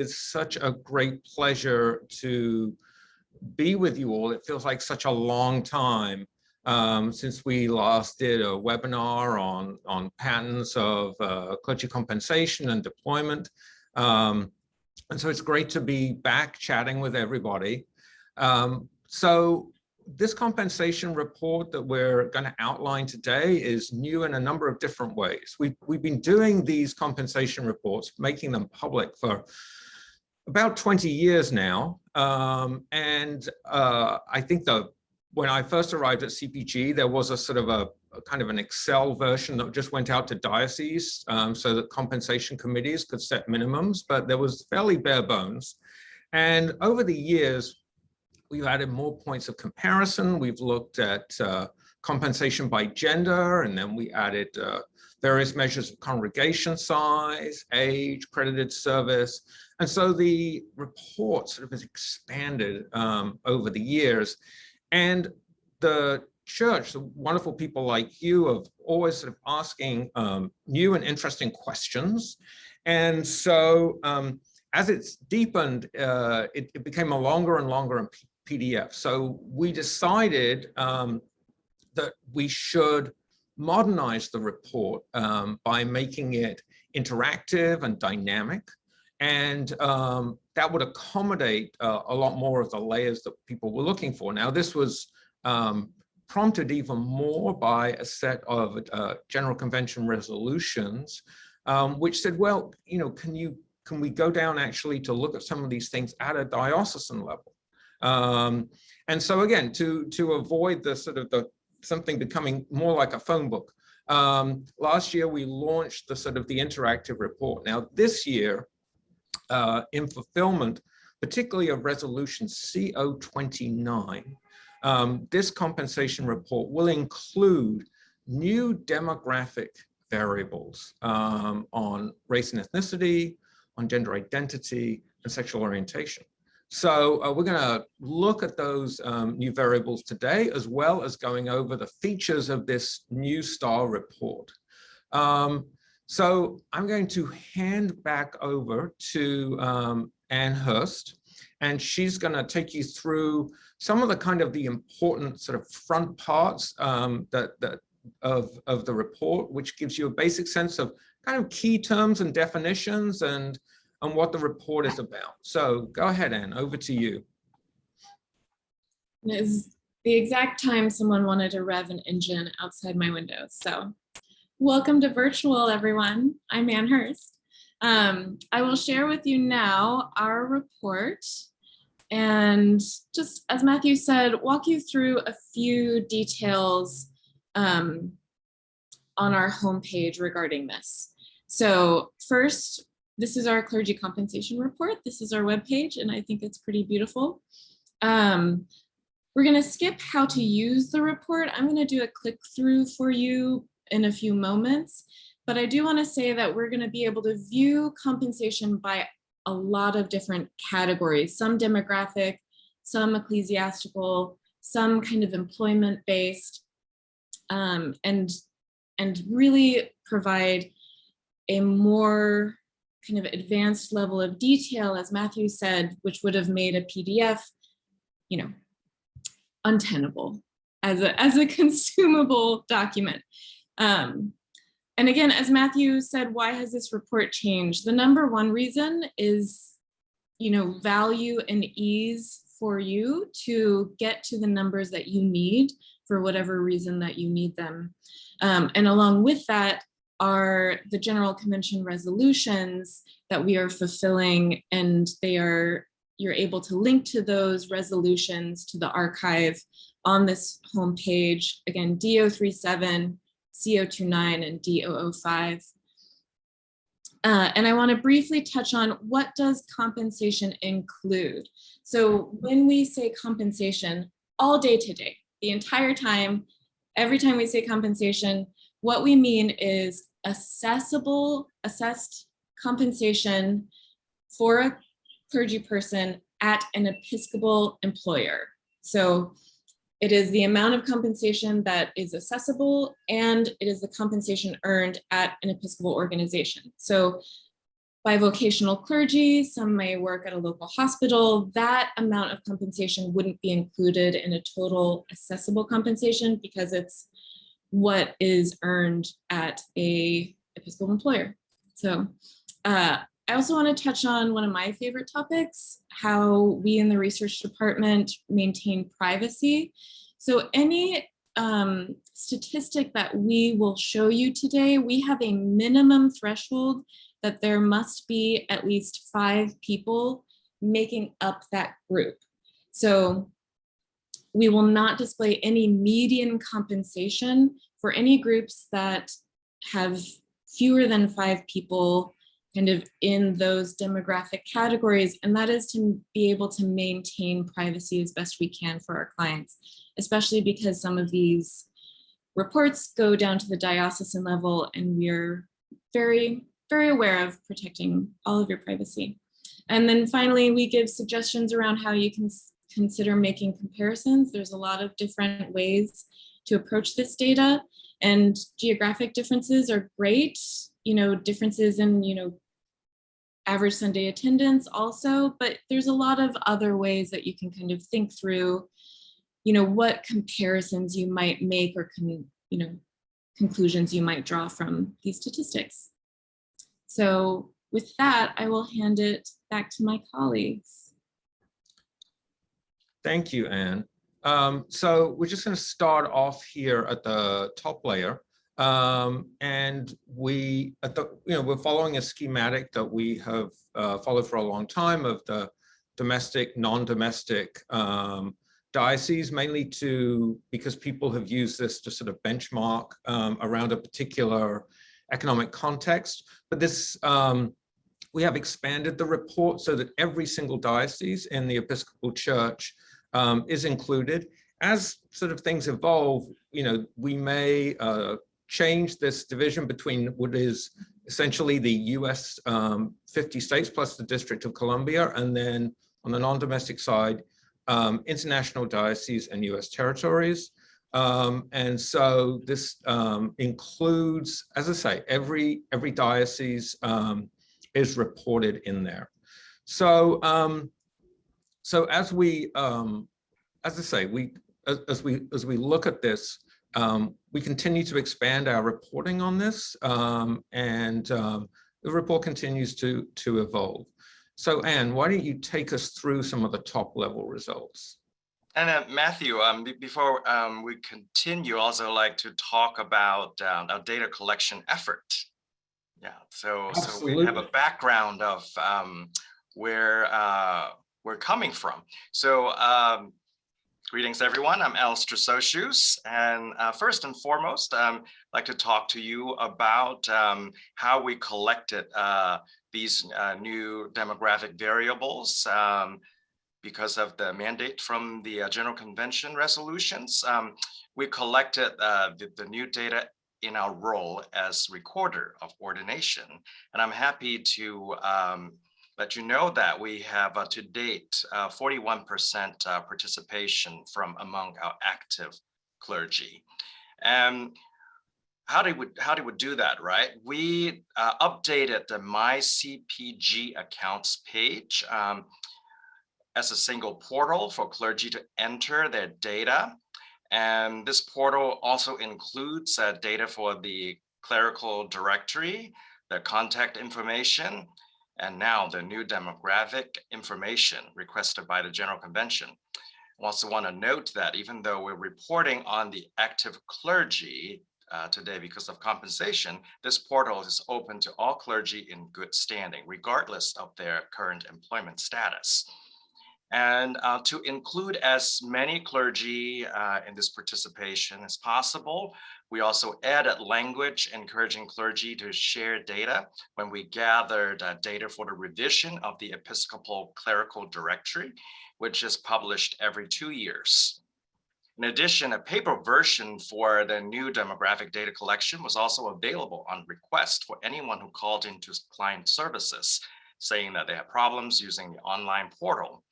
It's such a great pleasure to be with you all. It feels like such a long time since we last did a webinar on patterns of clergy compensation and deployment. And so it's great to be back chatting with everybody. So this compensation report that we're going to outline today is new in a number of different ways. We've been doing these compensation reports, making them public for about 20 years now. I think when I first arrived at CPG, there was a sort of a kind of an Excel version that just went out to dioceses so that compensation committees could set minimums, but there was fairly bare bones. And over the years, we've added more points of comparison. We've looked at compensation by gender, and then we added various measures of congregation size, age, credited service. And so the report sort of has expanded over the years. And the church, the wonderful people like you, have always sort of asking new and interesting questions. And so as it's deepened, it became a longer and longer PDF. So we decided that we should modernize the report by making it interactive and dynamic. And that would accommodate a lot more of the layers that people were looking for. Now, this was prompted even more by a set of General Convention resolutions, which said, well, you know, can we go down actually to look at some of these things at a diocesan level? And so again, to avoid the sort of something becoming more like a phone book, last year we launched the sort of the interactive report. Now this year, in fulfillment, particularly of resolution CO29, this compensation report will include new demographic variables on race and ethnicity, on gender identity, and sexual orientation. So we're going to look at those new variables today, as well as going over the features of this new STAR report. So I'm going to hand back over to Ann Hurst, and she's going to take you through some of the kind of the important sort of front parts of the report, which gives you a basic sense of kind of key terms and definitions and what the report is about. So go ahead, Ann, over to you. It is the exact time someone wanted to rev an engine outside my window. So welcome to virtual, everyone. I'm Ann Hurst. I will share with you now our report and just, as Matthew said, walk you through a few details on our homepage regarding this. So first, this is our Clergy Compensation Report. This is our webpage, and I think it's pretty beautiful. We're going to skip how to use the report. I'm going to do a click through for you in a few moments, but I do want to say that we're going to be able to view compensation by a lot of different categories, some demographic, some ecclesiastical, some kind of employment-based, and really provide a more kind of advanced level of detail, as Matthew said, which would have made a PDF, you know, untenable as a consumable document. And again, as Matthew said, why has this report changed? The number one reason is, you know, value and ease for you to get to the numbers that you need for whatever reason that you need them. And along with that are the General Convention resolutions that we are fulfilling, and you're able to link to those resolutions to the archive on this homepage. Again, D037, CO29, and D005. And I want to briefly touch on what does compensation include. So when we say compensation, all day today, the entire time, every time we say compensation, what we mean is assessed compensation for a clergy person at an Episcopal employer. So it is the amount of compensation that is accessible, and it is the compensation earned at an Episcopal organization. So bivocational clergy, some may work at a local hospital. That amount of compensation wouldn't be included in a total assessable compensation because it's what is earned at a Episcopal employer. So I also want to touch on one of my favorite topics, how we in the research department maintain privacy. So any statistic that we will show you today, we have a minimum threshold that there must be at least 5 people making up that group. So we will not display any median compensation for any groups that have fewer than 5 people kind of in those demographic categories. And that is to be able to maintain privacy as best we can for our clients, especially because some of these reports go down to the diocesan level, and we're very, very aware of protecting all of your privacy. And then finally, we give suggestions around how you can consider making comparisons. There's a lot of different ways to approach this data, and geographic differences are great. Differences in, average Sunday attendance also, but there's a lot of other ways that you can kind of think through, what comparisons you might make or conclusions you might draw from these statistics. So with that, I will hand it back to my colleagues. Thank you, Anne. So we're just going to start off here at the top layer. And we're following a schematic that we have followed for a long time of the domestic, non-domestic diocese, mainly because people have used this to sort of benchmark around a particular economic context. But this, we have expanded the report so that every single diocese in the Episcopal Church is included. As sort of things evolve, we may change this division between what is essentially the US 50 states plus the District of Columbia, and then on the non-domestic side, international dioceses and US territories. And so this includes, as I say, every diocese is reported in there. So as we, as I say, as we look at this, we continue to expand our reporting on this, and the report continues to evolve. So Anne, why don't you take us through some of the top level results? And Matthew, before we continue, also like to talk about our data collection effort. Yeah, so we have a background of where we're coming from. So greetings, everyone. I'm Alistair Sochus, and first and foremost, I'd like to talk to you about how we collected these new demographic variables because of the mandate from the General Convention resolutions. We collected the new data in our role as recorder of ordination, and I'm happy to let you know that we have to date 41% participation from among our active clergy. And how do we do that, right? We updated the My CPG accounts page as a single portal for clergy to enter their data. And this portal also includes data for the clerical directory, the contact information, and now the new demographic information requested by the General Convention. I also want to note that even though we're reporting on the active clergy today because of compensation, this portal is open to all clergy in good standing, regardless of their current employment status. And to include as many clergy in this participation as possible, we also added language encouraging clergy to share data when we gathered data for the revision of the Episcopal Clerical Directory, which is published every 2 years. In addition, a paper version for the new demographic data collection was also available on request for anyone who called into client services, saying that they had problems using the online portal.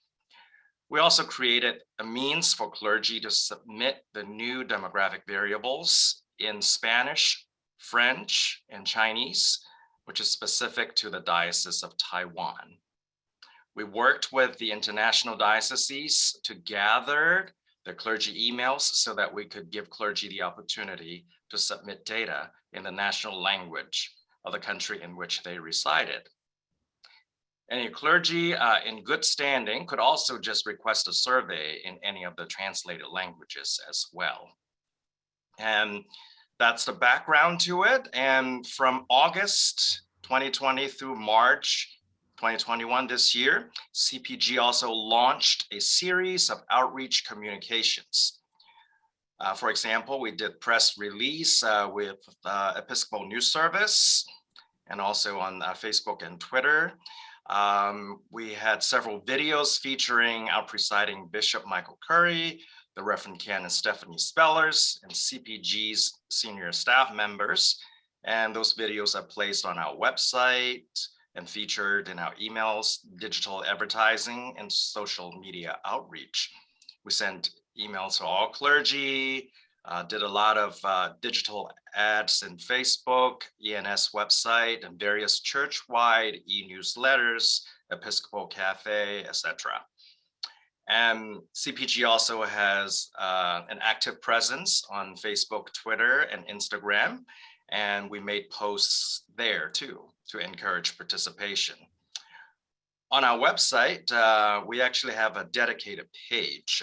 We also created a means for clergy to submit the new demographic variables in Spanish, French, and Chinese, which is specific to the Diocese of Taiwan. We worked with the international dioceses to gather the clergy emails so that we could give clergy the opportunity to submit data in the national language of the country in which they resided. Any clergy in good standing could also just request a survey in any of the translated languages as well. And that's the background to it. And from August 2020 through March 2021 this year, CPG also launched a series of outreach communications. For example, we did press release with Episcopal News Service and also on Facebook and Twitter. We had several videos featuring our presiding Bishop Michael Curry, the Reverend Canon Stephanie Spellers, and CPG's senior staff members. And those videos are placed on our website and featured in our emails, digital advertising, and social media outreach. We sent emails to all clergy, did a lot of digital ads in Facebook, ENS website, and various church-wide e-newsletters, Episcopal Cafe, etc. And CPG also has an active presence on Facebook, Twitter, and Instagram, and we made posts there too to encourage participation. On our website, we actually have a dedicated page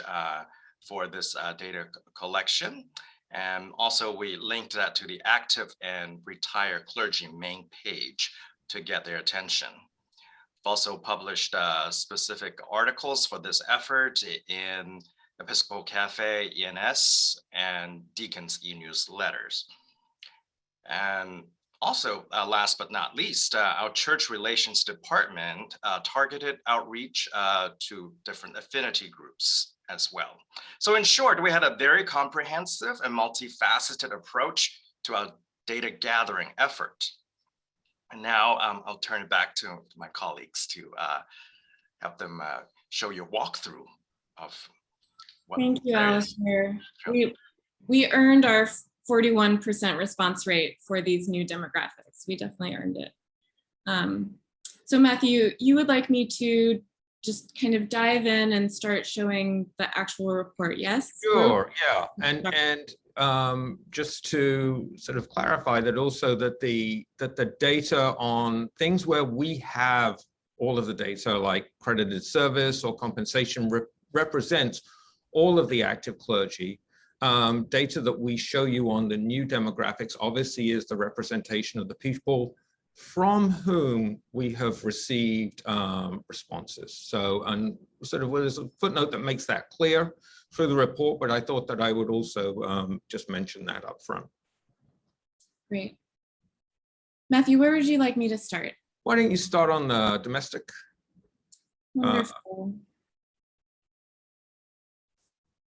for this data collection. And also we linked that to the active and retired clergy main page to get their attention. We've also published specific articles for this effort in Episcopal Cafe, ENS, and Deacons e-newsletters. And also, last but not least, our church relations department targeted outreach to different affinity groups as well. So in short, we had a very comprehensive and multifaceted approach to our data gathering effort. And now I'll turn it back to my colleagues to help them show you a walkthrough of what. Thank you, Alistair. We earned our 41% response rate for these new demographics. We definitely earned it. So Matthew, you would like me to just kind of dive in and start showing the actual report, yes? Sure, yeah. And just to sort of clarify that also that the data on things where we have all of the data like credited service or compensation represents all of the active clergy. Data that we show you on the new demographics obviously is the representation of the people from whom we have received responses. So, and sort of there's a footnote that makes that clear through the report, but I thought that I would also just mention that up front. Great. Matthew, where would you like me to start? Why don't you start on the domestic? Wonderful.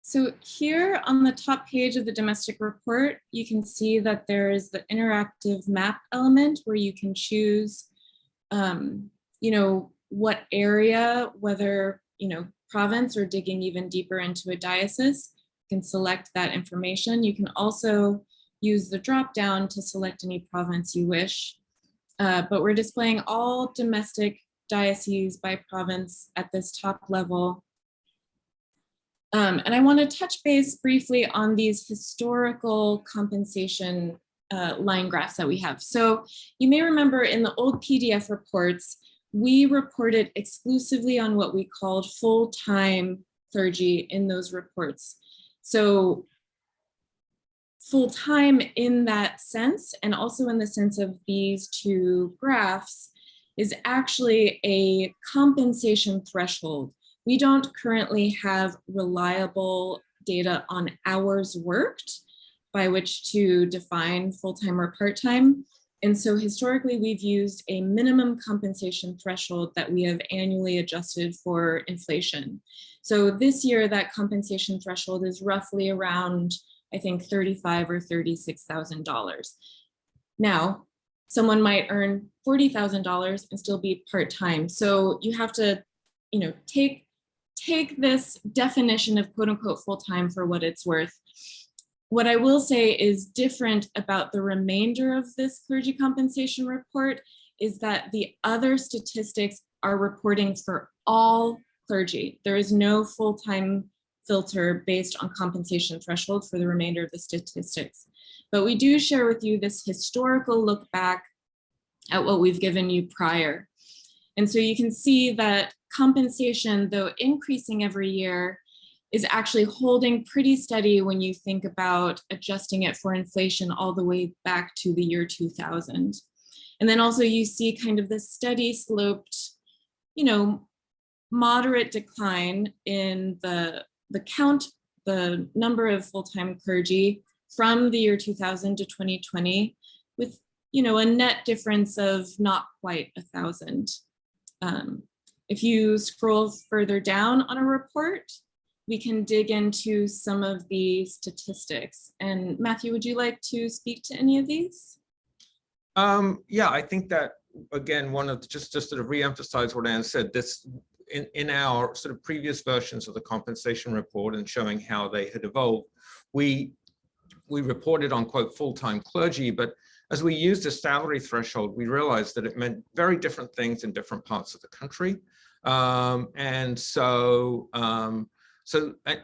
So here on the top page of the domestic report, you can see that there is the interactive map element where you can choose, what area, whether, province or digging even deeper into a diocese, you can select that information. You can also use the drop down to select any province you wish, but we're displaying all domestic dioceses by province at this top level. And I want to touch base briefly on these historical compensation line graphs that we have. So you may remember in the old PDF reports, we reported exclusively on what we called full-time clergy in those reports. So full-time in that sense, and also in the sense of these two graphs, is actually a compensation threshold. We don't currently have reliable data on hours worked by which to define full-time or part-time. And so historically, we've used a minimum compensation threshold that we have annually adjusted for inflation. So this year, that compensation threshold is roughly around, I think, $35,000 or $36,000. Now, someone might earn $40,000 and still be part-time. So you have to, take this definition of quote unquote full-time for what it's worth. What I will say is different about the remainder of this clergy compensation report is that the other statistics are reporting for all clergy. There is no full-time filter based on compensation threshold for the remainder of the statistics. But we do share with you this historical look back at what we've given you prior. And so you can see that compensation, though increasing every year, is actually holding pretty steady when you think about adjusting it for inflation all the way back to the year 2000. And then also you see kind of this steady sloped, moderate decline in the count, the number of full-time clergy from the year 2000 to 2020 with, a net difference of not quite 1,000. If you scroll further down on a report, we can dig into some of the statistics. And Matthew, would you like to speak to any of these? Yeah, I think that, again, one of just to sort of reemphasize what Anne said, this in our sort of previous versions of the compensation report and showing how they had evolved, we reported on, quote, full-time clergy, but as we used a salary threshold, we realized that it meant very different things in different parts of the country.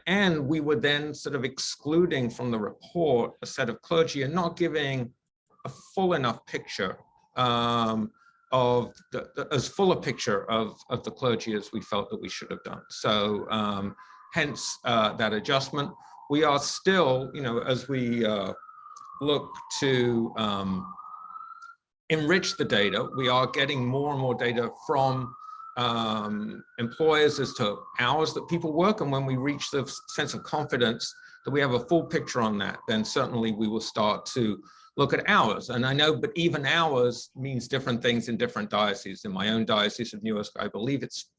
And we were then sort of excluding from the report a set of clergy and not giving a full enough picture of as full a picture of the clergy as we felt that we should have done. So hence that adjustment. We are still, as we look to enrich the data, we are getting more and more data from employers as to hours that people work. And when we reach the sense of confidence that we have a full picture on that, then certainly we will start to look at hours. And I know, but even hours means different things in different dioceses. In my own diocese of Newark, I believe it's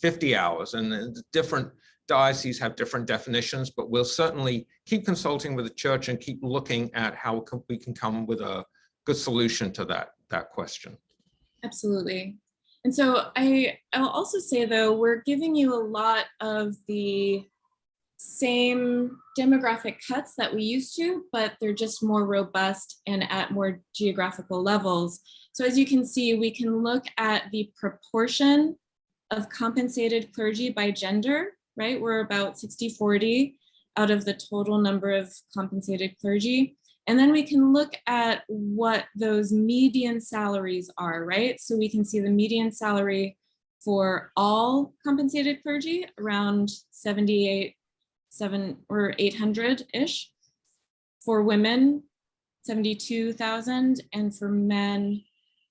50 hours, and different dioceses have different definitions, but we'll certainly keep consulting with the church and keep looking at how we can come with a good solution to that question. Absolutely. And so I'll also say, though, we're giving you a lot of the same demographic cuts that we used to, but they're just more robust and at more geographical levels. So as you can see, we can look at the proportion of compensated clergy by gender, right? We're about 60-40 out of the total number of compensated clergy. And then we can look at what those median salaries are, right? So we can see the median salary for all compensated clergy around 800-ish. For women, 72,000, and for men,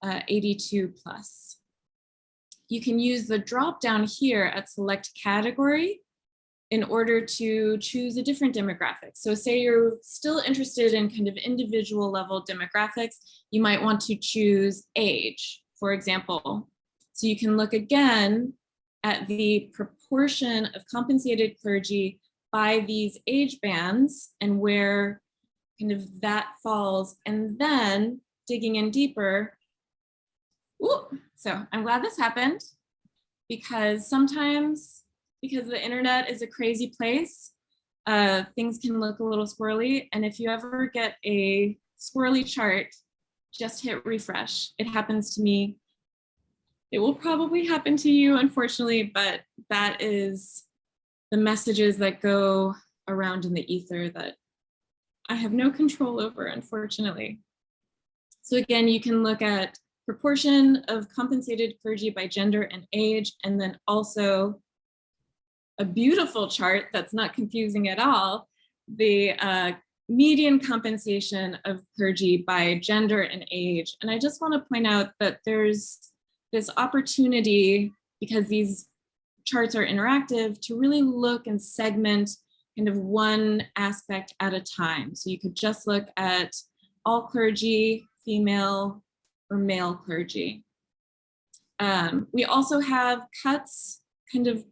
82 plus. You can use the drop down here at select category in order to choose a different demographic. So say you're still interested in kind of individual level demographics, you might want to choose age, for example. So you can look again at the proportion of compensated clergy by these age bands and where kind of that falls, and then digging in deeper. Ooh, so I'm glad this happened, because sometimes, because the internet is a crazy place, things can look a little squirrely. And if you ever get a squirrely chart, just hit refresh. It happens to me. It will probably happen to you, unfortunately, but that is the messages that go around in the ether that I have no control over, unfortunately. So again, you can look at proportion of compensated clergy by gender and age, and then also a beautiful chart that's not confusing at all, the median compensation of clergy by gender and age. And I just want to point out that there's this opportunity, because these charts are interactive, to really look and segment kind of one aspect at a time. So you could just look at all clergy, female or male clergy. We also have cuts, kind of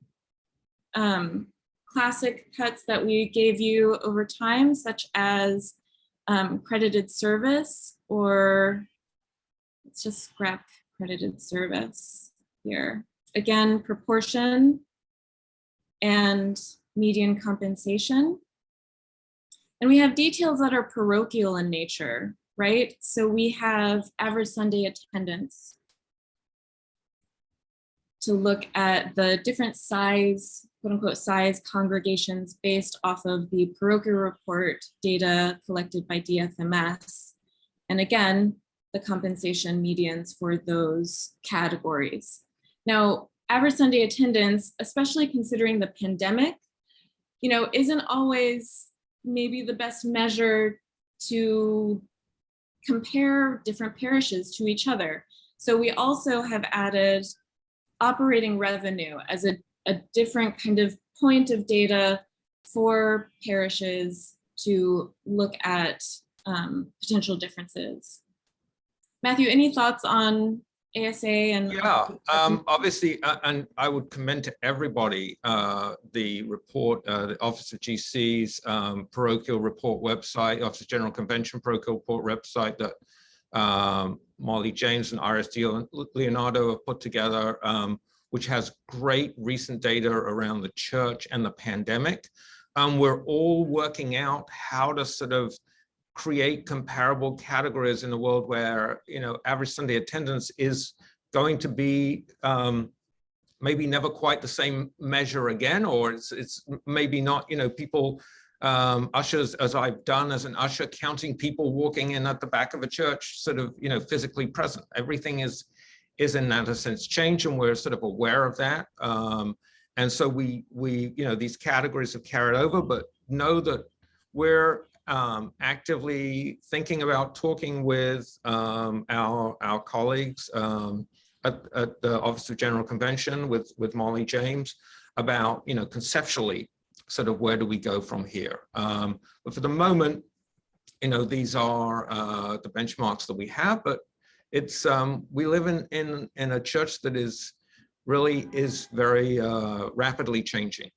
classic cuts that we gave you over time, such as credited service, or let's just grab credited service here. Again, proportion and median compensation. And we have details that are parochial in nature. right? So we have average Sunday attendance to look at the different size, quote unquote, size congregations based off of the parochial report data collected by DFMS. And again, the compensation medians for those categories. Now, average Sunday attendance, especially considering the pandemic, isn't always maybe the best measure to compare different parishes to each other. So we also have added operating revenue as a different kind of point of data for parishes to look at potential differences. Matthew, any thoughts on ASA? And yeah, obviously, and I would commend to everybody the report, the Office of GC's parochial report website, Office of General Convention parochial report website that Molly James and Iris Leonardo have put together, which has great recent data around the church and the pandemic. We're all working out how to sort of create comparable categories in a world where, average Sunday attendance is going to be maybe never quite the same measure again, or it's maybe not, people, ushers, as I've done as an usher, counting people walking in at the back of a church, sort of, physically present. Everything is in that sense changed, and we're sort of aware of that. And so we these categories have carried over, but know that we're actively thinking about talking with our colleagues at the Office of General Convention with Molly James about, conceptually, sort of where do we go from here. But for the moment, these are the benchmarks that we have, but it's we live in a church that is very rapidly changing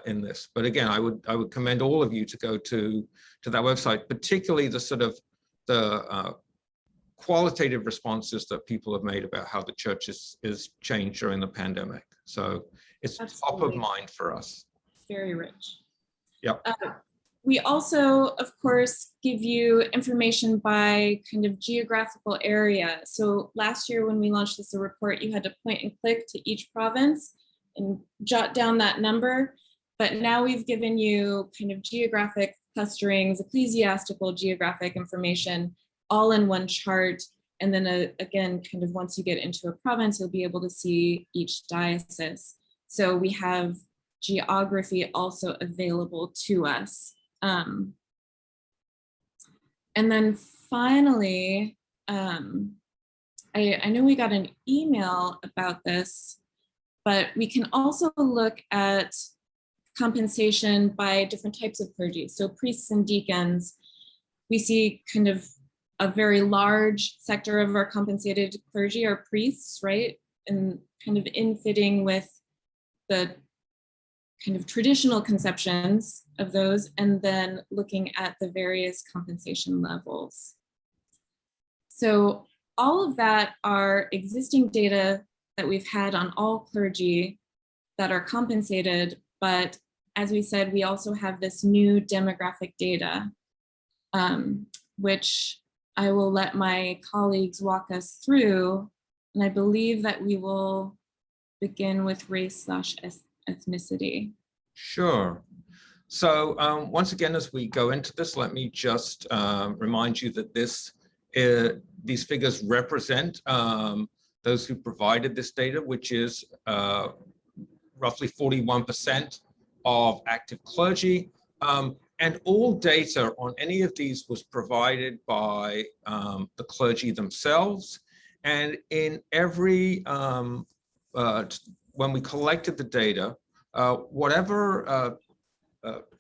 in this. But again, I would commend all of you to go to that website, particularly the sort of the qualitative responses that people have made about how the church is changed during the pandemic. So it's Absolutely. top of mind for us. Very rich. Yep. We also, of course, give you information by kind of geographical area. So last year when we launched this report, you had to point and click to each province and jot down that number. But now we've given you kind of geographic clusterings, ecclesiastical geographic information, all in one chart. And then again, kind of once you get into a province, you'll be able to see each diocese. So we have geography also available to us. And then finally, I know we got an email about this, but we can also look at compensation by different types of clergy. So priests and deacons, we see kind of a very large sector of our compensated clergy are priests, right? And kind of in fitting with the kind of traditional conceptions of those, and then looking at the various compensation levels. So all of that are existing data that we've had on all clergy that are compensated, but as we said, we also have this new demographic data, which I will let my colleagues walk us through. And I believe that we will begin with race/ethnicity. Sure. So once again, as we go into this, let me just remind you that these figures represent those who provided this data, which is roughly 41% of active clergy. And all data on any of these was provided by the clergy themselves. And in every, when we collected the data, whatever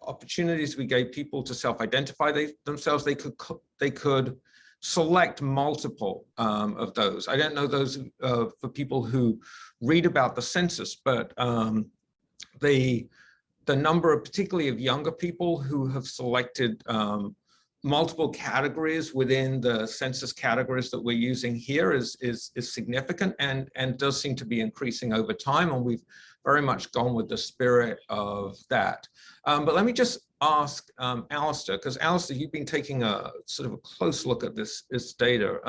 opportunities we gave people to self-identify themselves, they could select multiple of those. I don't know those for people who read about the census, but the number of, particularly of younger people who have selected multiple categories within the census categories that we're using here is significant and does seem to be increasing over time. And we've very much gone with the spirit of that. But let me just ask Alistair, because Alistair, you've been taking a sort of a close look at this data.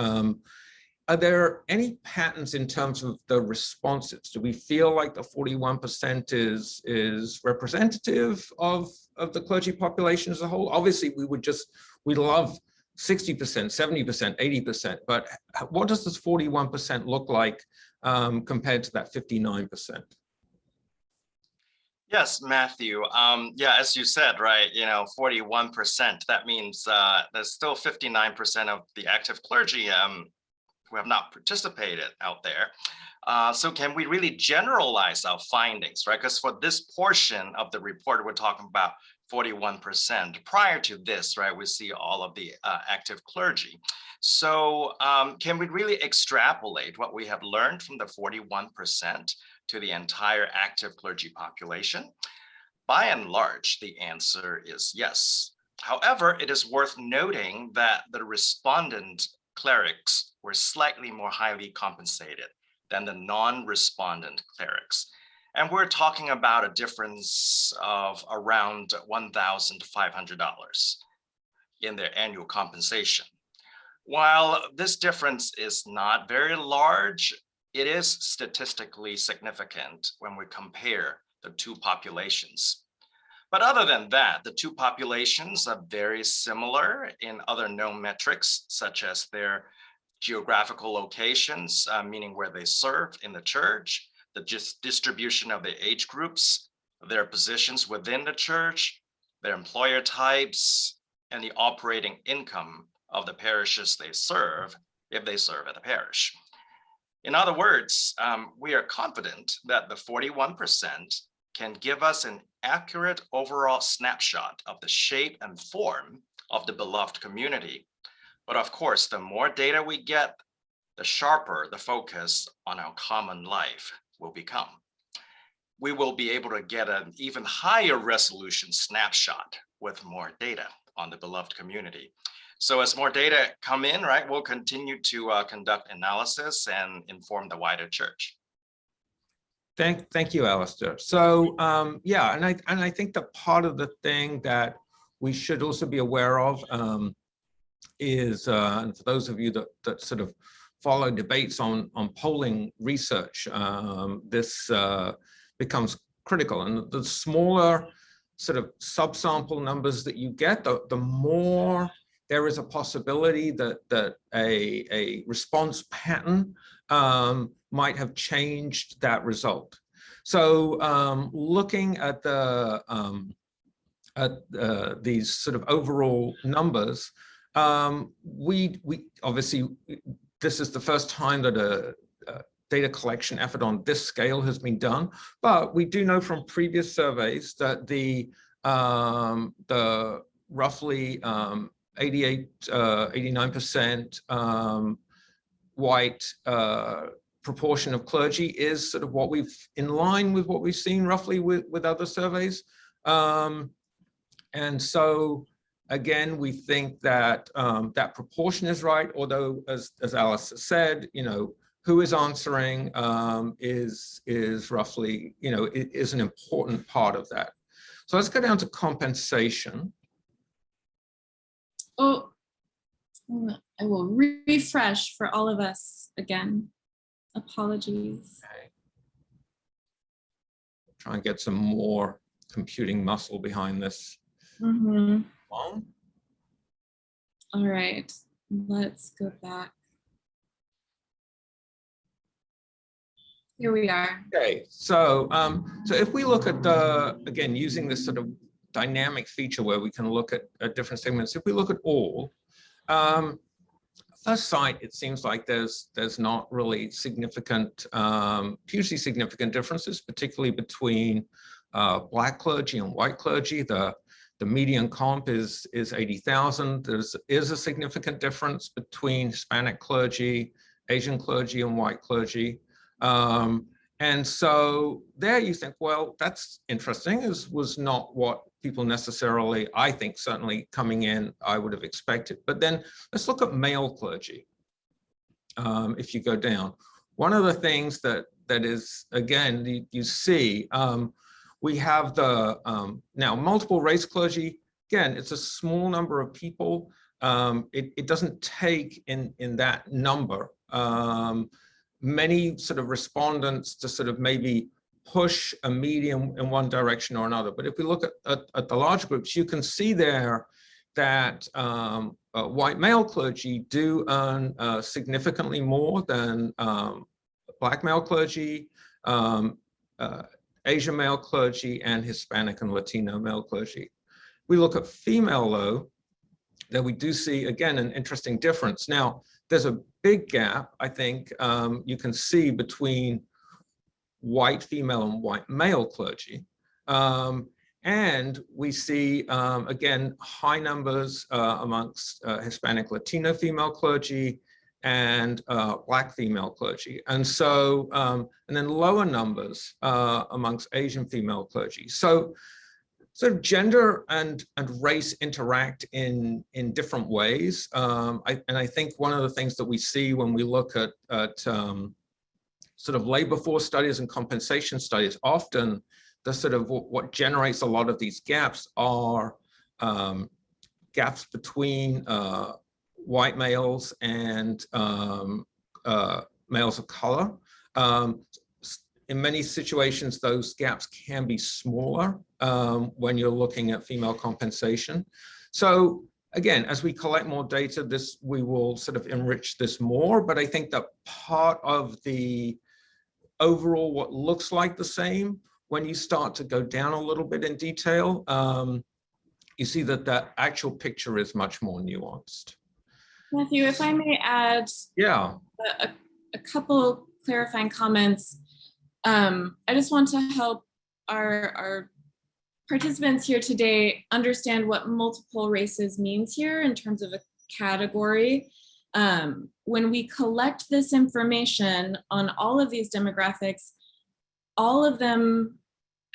Are there any patterns in terms of the responses? Do we feel like the 41% is representative of the clergy population as a whole? Obviously, we'd love 60%, 70%, 80%, but what does this 41% look like compared to that 59%? Yes, Matthew. Yeah, as you said, right, 41%, that means there's still 59% of the active clergy who have not participated out there. So can we really generalize our findings, right? Because for this portion of the report, we're talking about 41%. Prior to this, right, we see all of the active clergy. So can we really extrapolate what we have learned from the 41% to the entire active clergy population? By and large, the answer is yes. However, it is worth noting that the respondent clerics were slightly more highly compensated than the non-respondent clerics. And we're talking about a difference of around $1,500 in their annual compensation. While this difference is not very large, it is statistically significant when we compare the two populations. But other than that, the two populations are very similar in other known metrics, such as their geographical locations, meaning where they serve in the church, the distribution of the age groups, their positions within the church, their employer types, and the operating income of the parishes they serve, if they serve at the parish. In other words, we are confident that the 41% can give us an accurate overall snapshot of the shape and form of the beloved community. But of course, the more data we get, the sharper the focus on our common life will become. We will be able to get an even higher resolution snapshot with more data on the beloved community. So as more data come in, right, we'll continue to conduct analysis and inform the wider church. Thank you, Alistair. So yeah, and I think that part of the thing that we should also be aware of is, and for those of you that sort of follow debates on polling research, this becomes critical. And the smaller sort of subsample numbers that you get, the more there is a possibility that a response pattern might have changed that result. So looking at these sort of overall numbers, we obviously, this is the first time that a data collection effort on this scale has been done, but we do know from previous surveys that the roughly 89% white proportion of clergy is sort of what we've, in line with what we've seen roughly with other surveys. And so again, we think that that proportion is right, although as Alice said, who is answering is roughly, it is an important part of that. So let's go down to compensation. Oh, I will refresh for all of us again. Apologies. Okay. Try and get some more computing muscle behind this. Mm-hmm. All right, let's go back. Here we are. Okay, so if we look at again, using this sort of dynamic feature where we can look at different segments, if we look at all, first sight, it seems like there's not really significant, hugely significant differences, particularly between Black clergy and white clergy. The median comp is 80,000. There is a significant difference between Hispanic clergy, Asian clergy, and white clergy. And so there you think, well, that's interesting. This was not what people necessarily, I think, certainly coming in, I would have expected. But then let's look at male clergy. If you go down, one of the things that is, again, you see, we have the now multiple race clergy. Again, it's a small number of people. It doesn't take in that number many sort of respondents to sort of maybe push a medium in one direction or another. But if we look at the large groups, you can see there that white male clergy do earn significantly more than Black male clergy, Asian male clergy, and Hispanic and Latino male clergy. We look at female, though, that we do see, again, an interesting difference. Now, there's a big gap, I think, you can see between white female and white male clergy. And we see, again, high numbers amongst Hispanic Latino female clergy and Black female clergy. And so, and then lower numbers amongst Asian female clergy. So sort of gender and race interact in different ways. And I think one of the things that we see when we look at sort of labor force studies and compensation studies, often the sort of what generates a lot of these gaps are gaps between white males and males of color. In many situations, those gaps can be smaller when you're looking at female compensation. So again, as we collect more data, we will sort of enrich this more, but I think that part of the overall what looks like the same, when you start to go down a little bit in detail, you see that the actual picture is much more nuanced. Matthew, if I may add a couple clarifying comments. I just want to help our participants here today understand what multiple races means here in terms of a category. When we collect this information on all of these demographics, all of them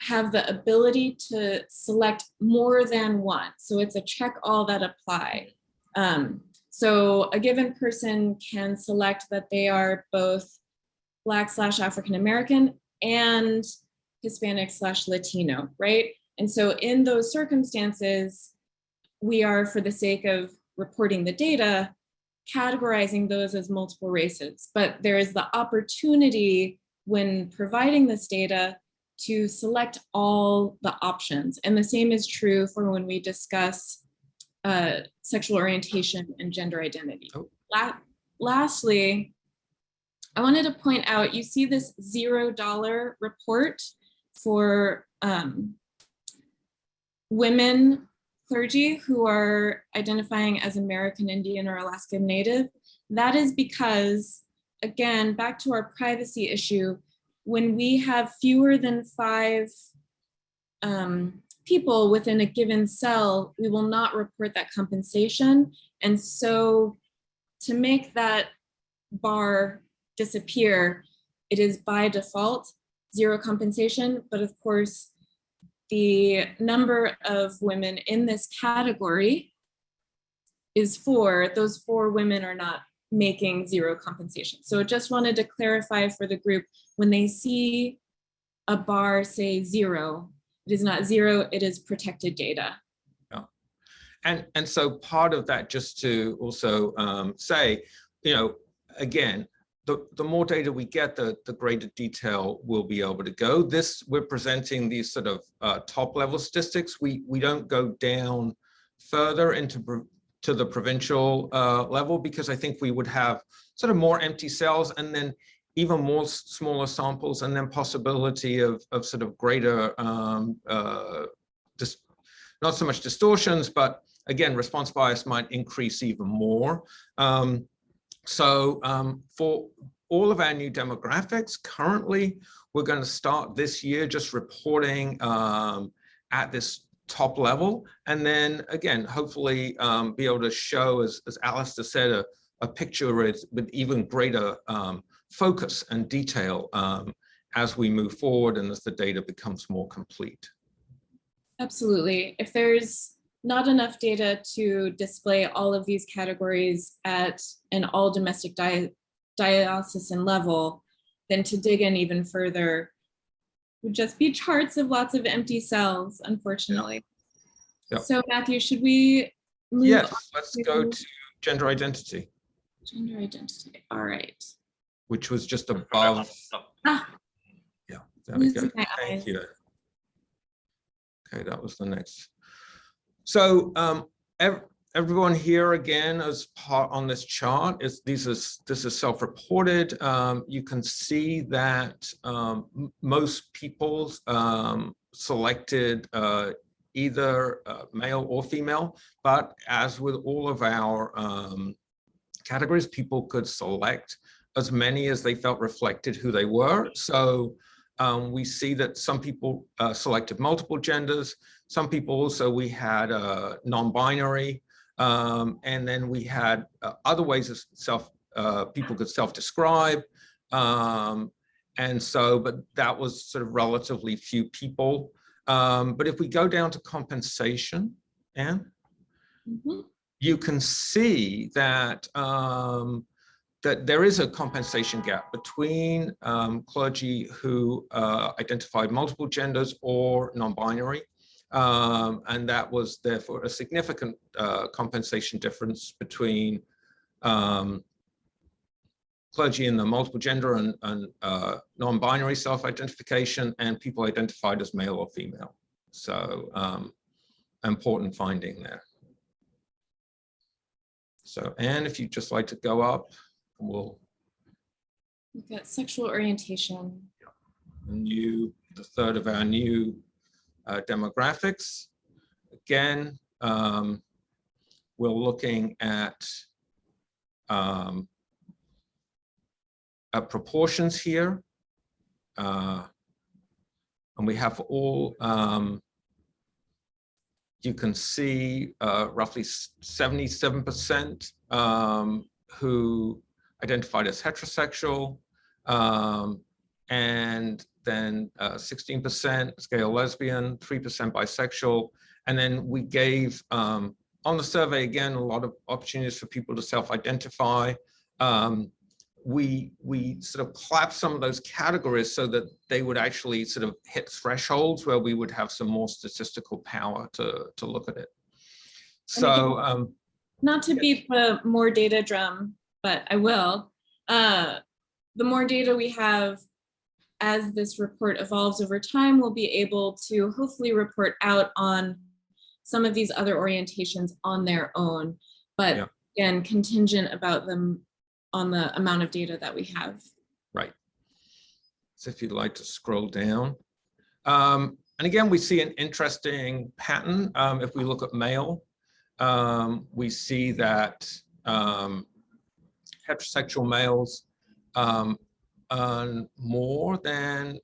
have the ability to select more than one. So it's a check all that apply. So a given person can select that they are both Black/African-American and Hispanic/Latino, right? And so in those circumstances, we are, for the sake of reporting the data, categorizing those as multiple races. But there is the opportunity when providing this data to select all the options. And the same is true for when we discuss sexual orientation and gender identity. Lastly, I wanted to point out, you see this $0 report for women clergy who are identifying as American Indian or Alaska Native. That is because, again, back to our privacy issue, when we have fewer than 5 people within a given cell, we will not report that compensation. And so to make that bar disappear, it is by default 0 compensation. But of course, the number of women in this category is 4. Those 4 women are not making 0 compensation. So I just wanted to clarify for the group, when they see a bar say 0, it is not 0, it is protected data. Yeah. And so part of that, just to also say, again, the more data we get, the greater detail we'll be able to go. We're presenting these sort of top level statistics. We don't go down further into the provincial level, because I think we would have sort of more empty cells and then even more smaller samples, and then possibility of sort of greater, just not so much distortions, but again, response bias might increase even more. So for all of our new demographics, currently, we're going to start this year just reporting at this top level. And then again, hopefully be able to show, as Alistair said, a picture with even greater focus and detail as we move forward and as the data becomes more complete. Absolutely. If there's not enough data to display all of these categories at an all domestic diocesan level, then to dig in even further would just be charts of lots of empty cells, unfortunately. Yep. So Matthew, should we move Yes, on let's go to gender identity. Gender identity, all right. Which was just above. Ah, yeah, there we go. losing my Thank eyes. you. Okay, that was the next. So everyone here again as part on this chart is this is self-reported. You can see that most people selected either male or female, but as with all of our categories, people could select as many as they felt reflected who they were. So we see that some people selected multiple genders. Some people also, we had non-binary, and then we had other ways of people could self-describe. And so, but that was sort of relatively few people. But if we go down to compensation, Anne, you can see that that there is a compensation gap between clergy who identified multiple genders or non-binary. And that was therefore a significant compensation difference between clergy in the multiple gender and non-binary self-identification and people identified as male or female. So important finding there. So Anne, if you'd just like to go up, we'll look at sexual orientation. The third of our new demographics. Again, we're looking at proportions here, and we have all. You can see roughly 77% who identified as heterosexual, and then 16% gay or lesbian, 3% bisexual. And then we gave, on the survey, again, a lot of opportunities for people to self-identify. We sort of collapsed some of those categories so that they would actually sort of hit thresholds where we would have some more statistical power to look at it. So not to beat the more data drum, but I will. The more data we have as this report evolves over time, we'll be able to hopefully report out on some of these other orientations on their own, but again, contingent about them on the amount of data that we have. Right. So if you'd like to scroll down. And again, we see an interesting pattern. If we look at male, we see that heterosexual males earn more than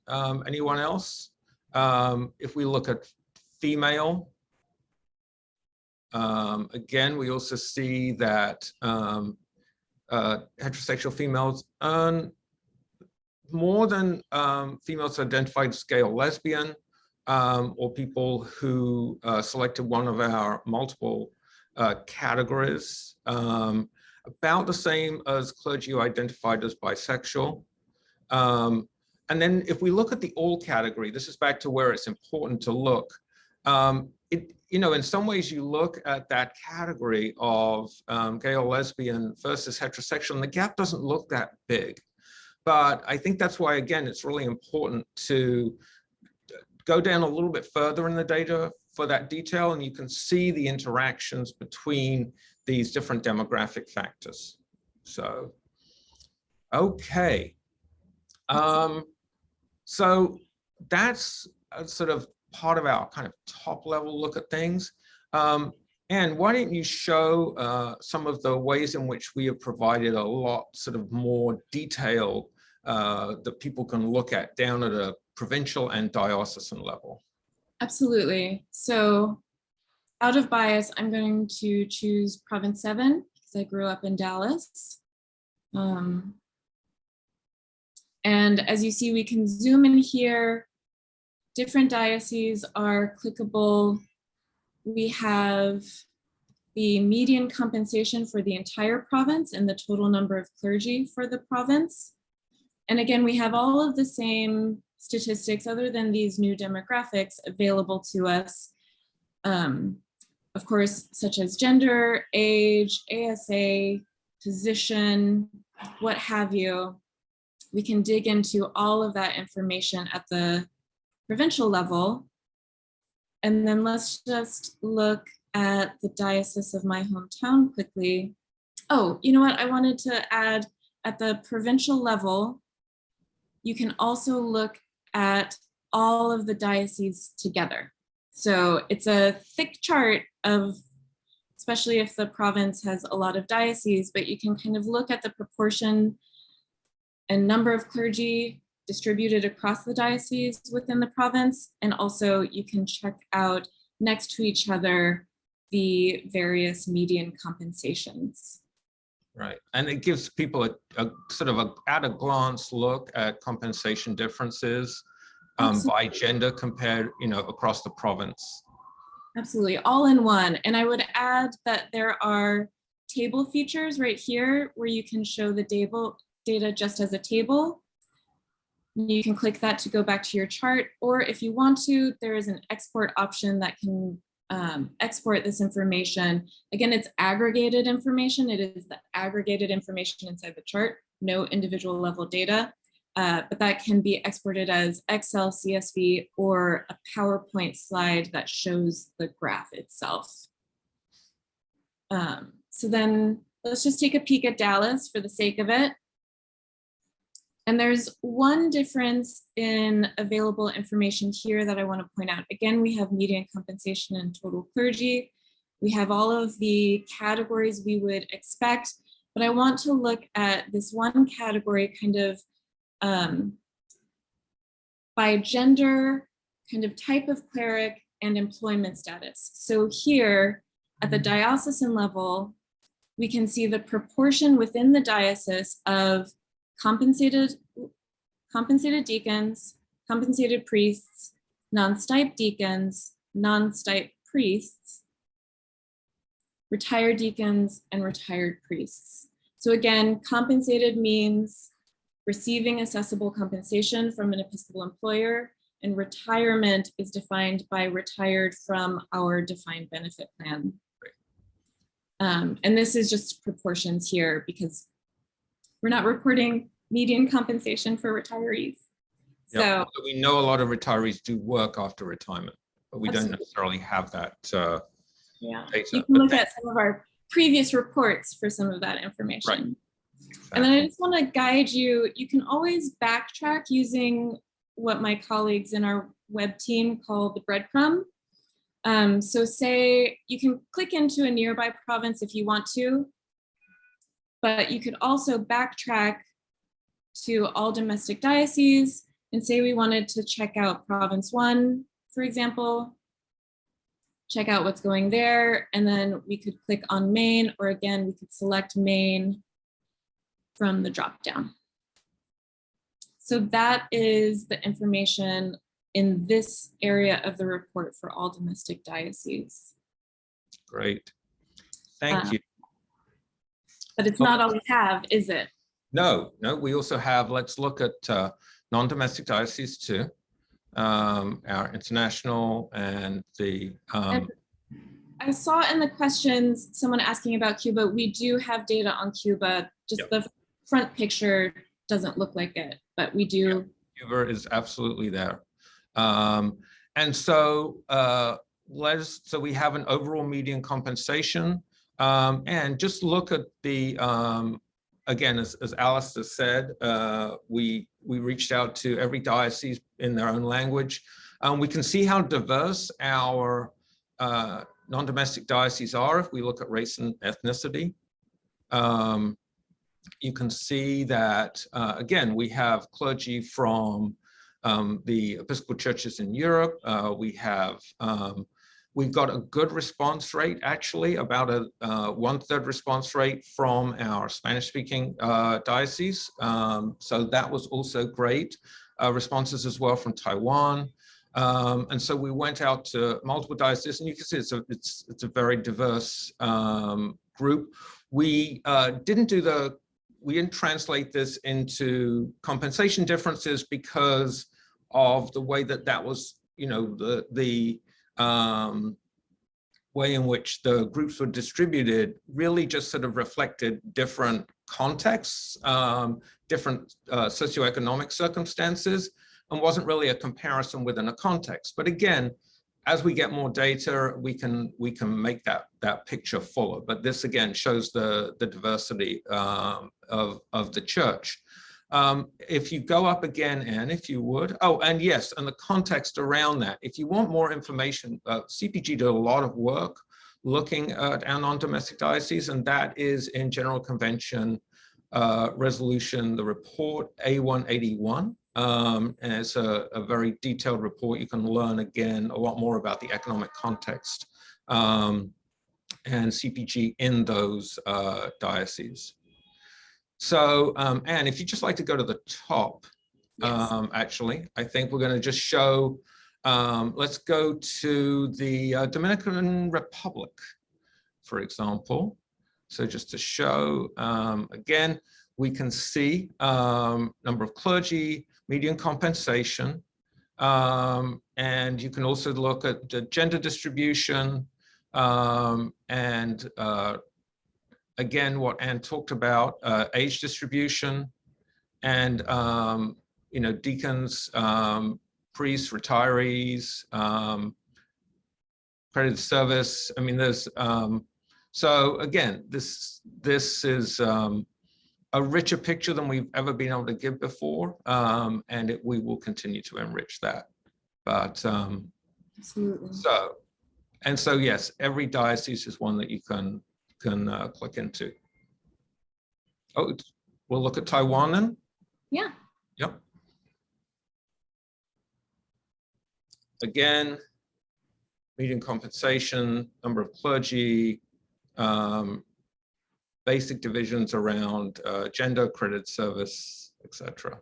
anyone else. If we look at female, again, we also see that heterosexual females earn more than females identified as gay or lesbian, or people who selected one of our multiple categories, about the same as clergy who identified as bisexual. And then if we look at the all category, this is back to where it's important to look. In some ways you look at that category of gay or lesbian versus heterosexual, and the gap doesn't look that big. But I think that's why, again, it's really important to go down a little bit further in the data for that detail, and you can see the interactions between these different demographic factors. So, okay. So that's sort of part of our kind of top level look at things. And why don't you show some of the ways in which we have provided a lot sort of more detail that people can look at down at a provincial and diocesan level? Absolutely. So out of bias, I'm going to choose Province 7 because I grew up in Dallas. And as you see, we can zoom in here. Different dioceses are clickable. We have the median compensation for the entire province and the total number of clergy for the province. And again, we have all of the same statistics other than these new demographics available to us. Of course, such as gender, age, ASA, position, what have you. We can dig into all of that information at the provincial level. And then let's just look at the diocese of my hometown quickly. Oh, you know what? I wanted to add at the provincial level, you can also look at all of the dioceses together. So it's a thick chart of, especially if the province has a lot of dioceses, but you can kind of look at the proportion and number of clergy distributed across the diocese within the province. And also you can check out next to each other the various median compensations. Right, and it gives people a sort of a at a glance look at compensation differences by gender compared, across the province. Absolutely, all in one. And I would add that there are table features right here where you can show the data just as a table. You can click that to go back to your chart, or if you want to, there is an export option that can export this information. Again, it's aggregated information. It is the aggregated information inside the chart, no individual level data, but that can be exported as Excel, CSV, or a PowerPoint slide that shows the graph itself. So then let's just take a peek at Dallas for the sake of it. And there's one difference in available information here that I want to point out. Again, we have median compensation and total clergy. We have all of the categories we would expect, but I want to look at this one category kind of by gender, kind of type of cleric, and employment status. So here at the diocesan level, we can see the proportion within the diocese of compensated deacons, compensated priests, non-stiped deacons, non-stiped priests, retired deacons, and retired priests. So again, compensated means receiving accessible compensation from an Episcopal employer, and retirement is defined by retired from our defined benefit plan. And this is just proportions here because we're not reporting median compensation for retirees. Yep. So we know a lot of retirees do work after retirement, but we don't necessarily have that data. You can look at some of our previous reports for some of that information. Right. Exactly. And then I just want to guide you. You can always backtrack using what my colleagues in our web team call the breadcrumb. So say you can click into a nearby province if you want to, but you could also backtrack to all domestic dioceses and say we wanted to check out province 1, for example, check out what's going there, and then we could click on Maine, or again, we could select Maine from the dropdown. So that is the information in this area of the report for all domestic dioceses. Great, thank you. But it's not all we have, is it? No, we also have, let's look at non-domestic dioceses too, our international and the... I saw in the questions, someone asking about Cuba. We do have data on Cuba, just the front picture doesn't look like it, but we do. Cuba is absolutely there. And so, so we have an overall median compensation, and just look at the, again, as Alistair said, we reached out to every diocese in their own language. We can see how diverse our non-domestic dioceses are if we look at race and ethnicity. You can see that, again, we have clergy from the Episcopal churches in Europe. We have We got a good response rate, actually, about a 1/3 response rate from our Spanish-speaking diocese. So that was also great. Responses as well from Taiwan. And so we went out to multiple dioceses, and you can see it's a very diverse group. We didn't translate this into compensation differences because of the way that was, you know, the way in which the groups were distributed really just sort of reflected different contexts, different socioeconomic circumstances, and wasn't really a comparison within a context. But again, as we get more data, we can make that picture fuller. But this again shows the diversity of the church. If you go up again, Anne, if you would. Oh, and yes, and the context around that. If you want more information, CPG did a lot of work looking at our non-domestic diocese, and that is in General Convention resolution, the report A181. And it's a very detailed report. You can learn again a lot more about the economic context and CPG in those dioceses. So, Anne, if you'd just like to go to the top, yes. Actually, I think we're going to just show, let's go to the Dominican Republic, for example. So just to show, again, we can see number of clergy, median compensation, and you can also look at the gender distribution and again, what Anne talked about, age distribution, and you know, deacons, priests, retirees, accredited service. I mean, there's so again, this is a richer picture than we've ever been able to give before, and we will continue to enrich that. But absolutely. So yes, every diocese is one that you can click into. Oh, we'll look at Taiwan then. Yeah. Yep. Again, median compensation, number of clergy, basic divisions around gender, accredited service, etc.